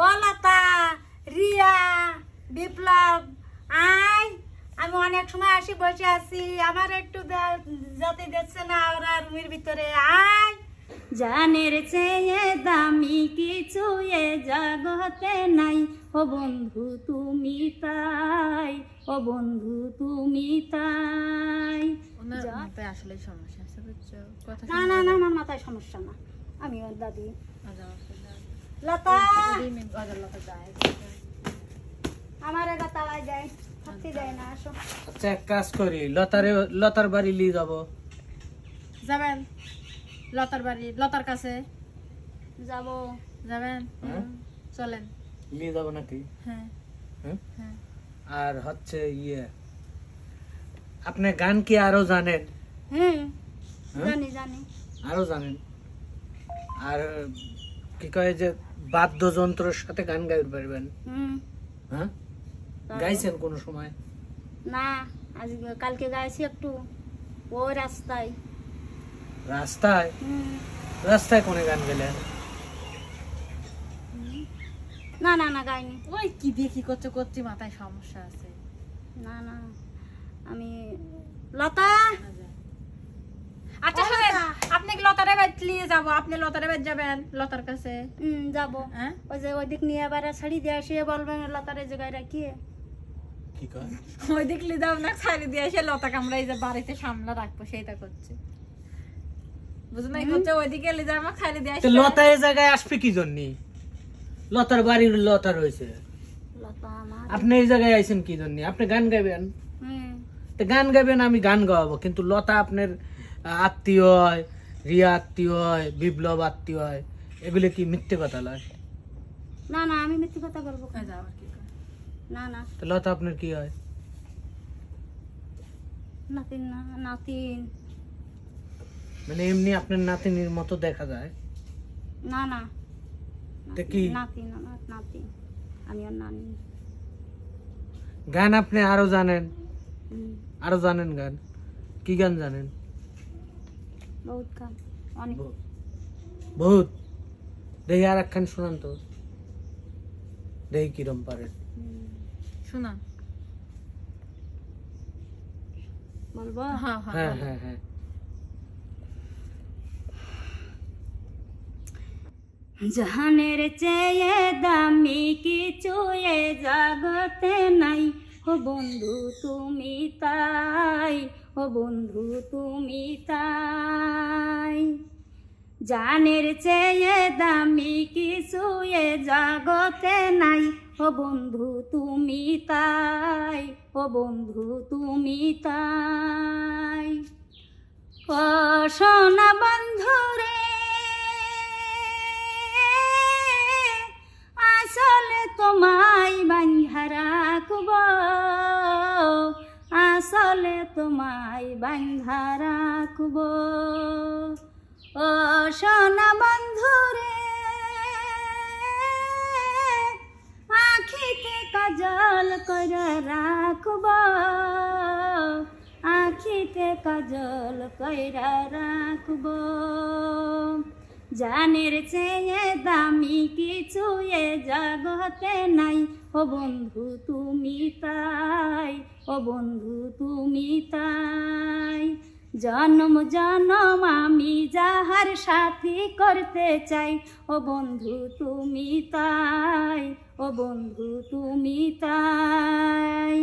ও লতা, রিয়া, বিপ্লব, আয়। আমি অনেক সময় আসি বসে আছি, আমার একটু যাতে দেখছে না ওরা রুমের ভিতরে। আয়। জানের চেয়ে দামি কিছু এ জগতে নাই, ও বন্ধু তুমি তাই, ও বন্ধু তুমি তাই। আসলে সমস্যা আছে বুঝছো? না না না না, মাথায় সমস্যা না, আমি ওর দাদি। লতা আমার এটা তালাই দেয়, থাকতে দেয় না। আসো। আচ্ছা এক কাজ করি, লতার বাড়ি নিয়ে যাবো। যাবেন লতার বাড়ি, লতার কাছে যাবো। যাবেন? চলেন। নিয়ে যাবো নাকি? হ্যাঁ হ্যাঁ। আর হচ্ছে আপনি গান কি আরো জানেন? জানি জানি। আরো জানেন? আর কি কয় যে বাদ্যযন্ত্রের সাথে গান গাইতে পারবেন? হ্যাঁ, গাইছেন কোন সময়? না, আজ কালকে গাইছি একটু, ওই রাস্তায়। রাস্তায়? রাস্তায় কোনে গান গেলেন? না না না, গাইনি। ওই কি দেখি করছে করছি, মাথায় সমস্যা আছে। না না, আমি লতা। আচ্ছা শুনেন, আপনি লতারে বাড়ি নিয়ে যাবো, আপনি লতারে বাড়ি যাবেন লতার কাছে? যাবো। ওই যে ওই দিক নিয়ে আবার ছাড়ি দিয়ে আসিয়ে বলবেন লতারে জায়গায় রাখিয়ে। কি কয়? ওই দিক নিয়ে যাবো না, ছাড়ি দিয়ে এসে লতা কামড়াই যে বাড়িতে সামলা রাখবো, সেইটা করছে। বুঝো না, করছে ওইদিকে নিয়ে যাবো, ছাড়ি দিয়ে আসে। লতা এই জায়গায় আসবে কি জন্য? লতার বাড়ির লতা রয়েছে, লতা আমার। আপনি এই জায়গায় আইছেন কি জন্য? আপনি গান গাইবেন, তো গান গাইবেন, আমি গান গাওয়াবো। কিন্তু লতা আপনার আত্মীয় হয়, রিয়া আত্মীয় হয়, বিপ্লব আত্মীয় হয়, এগুলো কি মিথ্যে কথা লয়? না না, আমি মিথ্যে কথা বলবো কেন? যাওয়ার কি করে? না না, তো লতা আপনার কি হয়? নাতিন না, নাতিন। মানে এমনি আপনার নাতিনির মতো দেখা যায়? না না, তো কি? নাতিন, আমার নাতি, আমি ওর নানি। গান আপনি আরো জানেন? আরো জানেন গান? কি গান জানেন? বহুত গান, অনেক। বহুত? দেখি আর একখান শোনান তো, দেখি কিরম পারেন। শোনা বলবো? হ্যাঁ হ্যাঁ হ্যাঁ। জাহানের চেয়ে দামি কিছু এ জগতে নাই, ও বন্ধু তুমি তাই, ও বন্ধু তুমি তাই। জানের চেয়ে দামি কিছু এ জগতে নাই, ও বন্ধু তুমি তাই, ও বন্ধু তুমি তাই। ও সোনা বন্ধু রে, আসলে তোমায় বাঁধা রাখব, আসলে তোমায় বাঁধা রাখব। ও সোনা বন্ধু রে, আখিতে কাজল করে রাখব, আখিতে কাজল করে রাখব। জানের চেয়ে দামি কিছু এ জগতে নাই, ও বন্ধু তুমি তাই, ও বন্ধু তুমি তাই। জন্ম জন্ম আমি যাহার সাথী করতে চাই, ও বন্ধু তুমি তাই, ও বন্ধু তুমি তাই।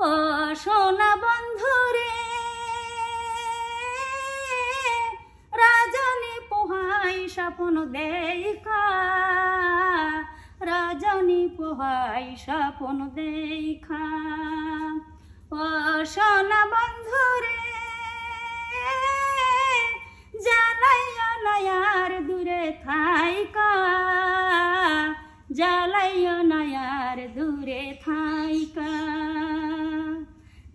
ও সোনা বন্ধু রে, রাজনী পোহাই স্বপ্ন দেখা, রাজনী পোহাই স্বপ্ন দেখা। ও সোনা বন্ধু রে, জ্বালাইয়া নয়ার দূরে থাইকা, জ্বালাইয়া নয়ার দূরে থাইকা।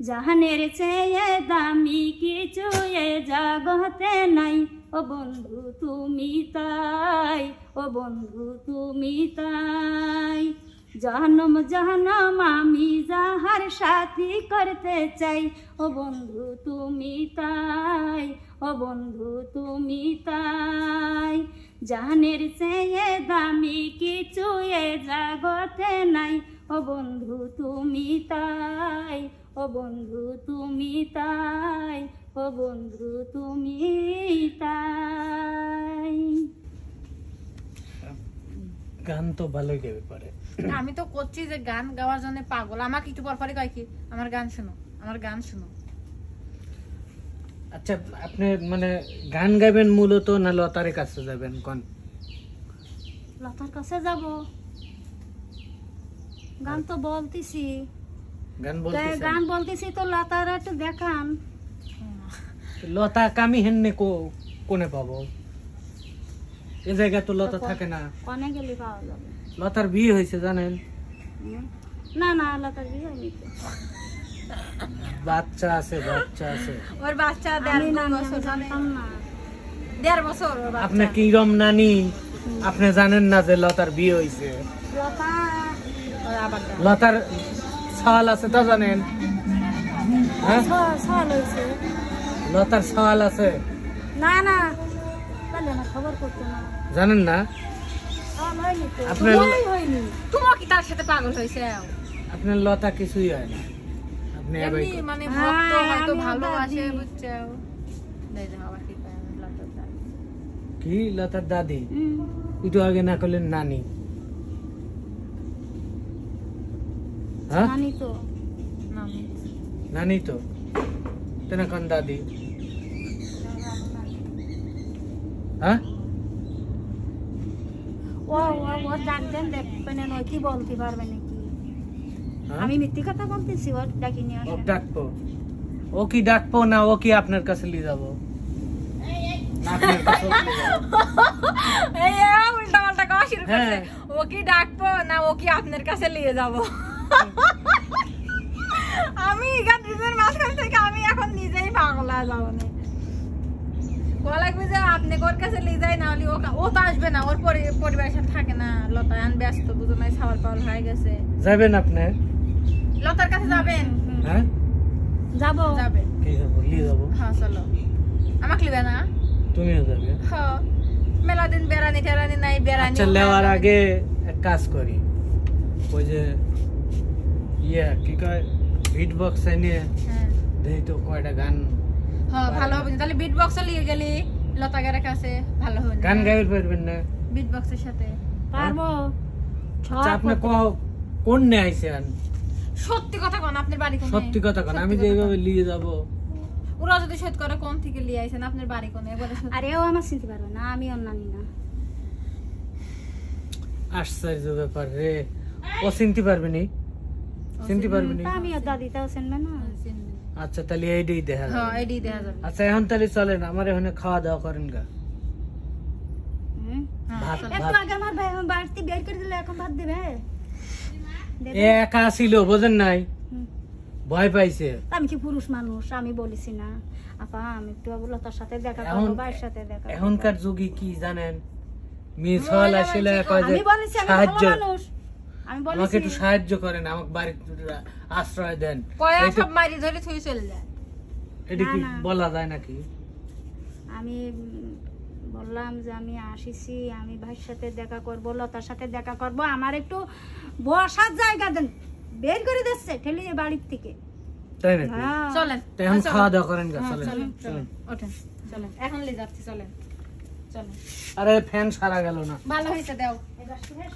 জাহানের চেয়ে দামি কিছু এ জগতে নাই, ও বন্ধু তুমি তাই, ও বন্ধু তুমি তাই। জনম জনম আমি যাহার সাথী করতে চাই, ও বন্ধু তুমি তাই, ও বন্ধু তুমি তাই। জানের চেয়ে দামি কিছু এ জগতে নাই, ও বন্ধু তুমি তাই, ও বন্ধু তুমি তাই, ও বন্ধু তুমি তাই। গান তো ভালোই গাইতে পারে। আমি তো করছি যে গান গাওয়ার জন্য পাগল, আমাকে একটু পর পরে কয় কি আমার গান শোনো, আমার গান শোনো। আচ্ছা আপনি মানে গান গাইবেন মূলত না লতার কাছে যাবেন কোন? লতার কাছে যাব, গান তো বলতেছি, গান বলতেছেন? গান বলতেছি তো লতার একটু দেখান। লতা কামি হেননে কোনে পাবো? এ জায়গায় তো লতা থাকে না। কনে গেলে পাওয়া যাবে? লতার বিয়ে হয়েছে জানেন? না না, লতার বিয়ে হয়নি তো। বাচ্চা আছে, বাচ্চা আছে। ওর বাচ্চা আমি 1.5 না, বছর, আমি জানতাম না। 1.5 বছর ওর বাচ্চা। আপনি কিরম নানি, আপনি জানেন না যে লতার বিয়ে হয়েছে? লতা ওর আবার গান। লতার সওয়াল আছে তা জানেন? হ্যাঁ, ছল হয়েছে। লতার সওয়াল আছে না না, তাহলে না খবর করতো না। জানেন না? ছল হয়নি তো, আপনার- তোমারই হয়নি। তোমার কি তার সাথে পাগল হয়েছে? আপনার লতা কিছুই হয় না, আপনি এবাই এমনি করেন। মানে হ্যাঁ, ভক্ত হয়তো আমিও ভালোবাসে, দাদি। বুঝছো? দেই দাও আবার কি পায়, আমি লতার দাদি। কি লতার দাদি? হুম। একটু আগে না করলেন নানি। হ্যাঁ, জানি তো। নামি। নানি তো তেনা কোন দাদি? হ্যাঁ, ও ও ডাক দেন, দেখবেন না কি বলতে পারবে নাকি? হ্যাঁ? আমি মিথ্যে কথা বলতেছি, ওর ডাকি নিয়ে ও আসেন। ডাকবো, ও কি ডাকবো না ও কি আপনার কাছে নিয়ে যাবো? না, আপনার কাছে নিয়ে যাবো। এই উল্টা পাল্টা খাওয়া শুরু করছে। হ্যাঁ। ও কি ডাকবো না ও কি আপনার কাছে নিয়ে যাব? আমি এখান দুজনের মাঝখান থেকে আমি এখন নিজেই পাগল হয়ে যাবো না। ও লাগবে যে আপনি ওর কাছে নিয়ে যাই, না হলে ও তো আসবে না, ওর পরিবারের সাথে থাকে না। লতা এখন ব্যস্ত, বুঝো নাই, ছাওয়াল পাওয়াল হয়ে গেছে। যাবেন আপনি? লতার কাছে যাবেন? হ্যাঁ, যাবো। যাবে। কি যাবো, নিয়ে যাবো। হ্যাঁ চলো, আমাকে লিবে না? তুমিও যাবে? হ্যাঁ, মেলা দিন বেড়ানি টেরানি নাই, বেড়ানি। আচ্ছা নেওয়ার আগে এক কাজ করি, ওই যে কি কয় বিট বক্স এনে হ্যাঁ দেই তো কয়টা গান। হ্যাঁ, ভালো হবে না। তাহলে বিট বক্স নিয়ে গেলি লতাগারের কাছে ভালো হবে না? গান গাইতে পারবেন না? বিট বক্সের সাথে পারবো। আচ্ছা আপনি কোন নে আইছেন? সত্যি কথা কোন, আপনার বাড়ি কোনে? সত্যি কথা কোন, আমি যে সত্যি কথা এইভাবে নিয়ে যাব। কোন। ওরা যদি সত্যি করে কোন থেকে নিয়ে আইছেন, আপনার বাড়ি কোনে? এবারে সত্যি। আরে ও আমার চিনতে পারবে না, আমি ওর নানি না। আশ্চর্য ব্যাপার রে, ও চিনতে পারবে নি? চিনতে পারবে নি? তা আমি ওর দাদিটাও চিনবে না। আচ্ছা তাহলে এইটাই দেখা হ্যাঁ, যাবে। এডি দেয়া যাবে। আচ্ছা এখন তাহলে চলেন, আমার এখানে খাওয়া দাওয়া করেন গা। হুম। হ্যাঁ, ভাত চলো। একটু ভাত আগে আমার ভাই বাড়তি বের করে দিলে, এখন ভাত দেবে? দেবে? এ একা ছিল বোঝেন নাই, হুম। ভয় পাইছে। আমি কি পুরুষ মানুষ? আমি বলেছি না আপা আমি একটু তার সাথে দেখা এখন করবো, ভাইয়ের সাথে দেখা করবো। এখনকার যুগে কি জানেন, মেয়ে ছল আসলে কয় যে আমি বলেছি আমি ভালো সাহায্য, মানুষ, আমি আমাকে বলেছি। একটু সাহায্য করেন, আমাকে বাড়িতে আশ্রয় দেন। কয়া এইটা- সব মারি ধরে থুই চলে যায়। এটা কি না, না। বলা যায় নাকি? আমি বললাম যে আমি আসিছি, আমি ভাইয়ের সাথে দেখা করবো, লতার সাথে দেখা করবো, আমার একটু বসার জায়গা দেন। বের করে দিচ্ছে ঠেলে বাড়ির থেকে। তাই নাকি? হ্যাঁ। চলেন তো এখন চলেন। খাওয়া দাওয়া করেন গা, হ্যাঁ, চলেন চলেন চলেন। চলেন, ওঠেন চলেন, এখন নিয়ে যাচ্ছি, চলেন চলেন। আরে ফ্যান সারা গেল না। ভালো হয়েছে, দাও। এবার শেষ।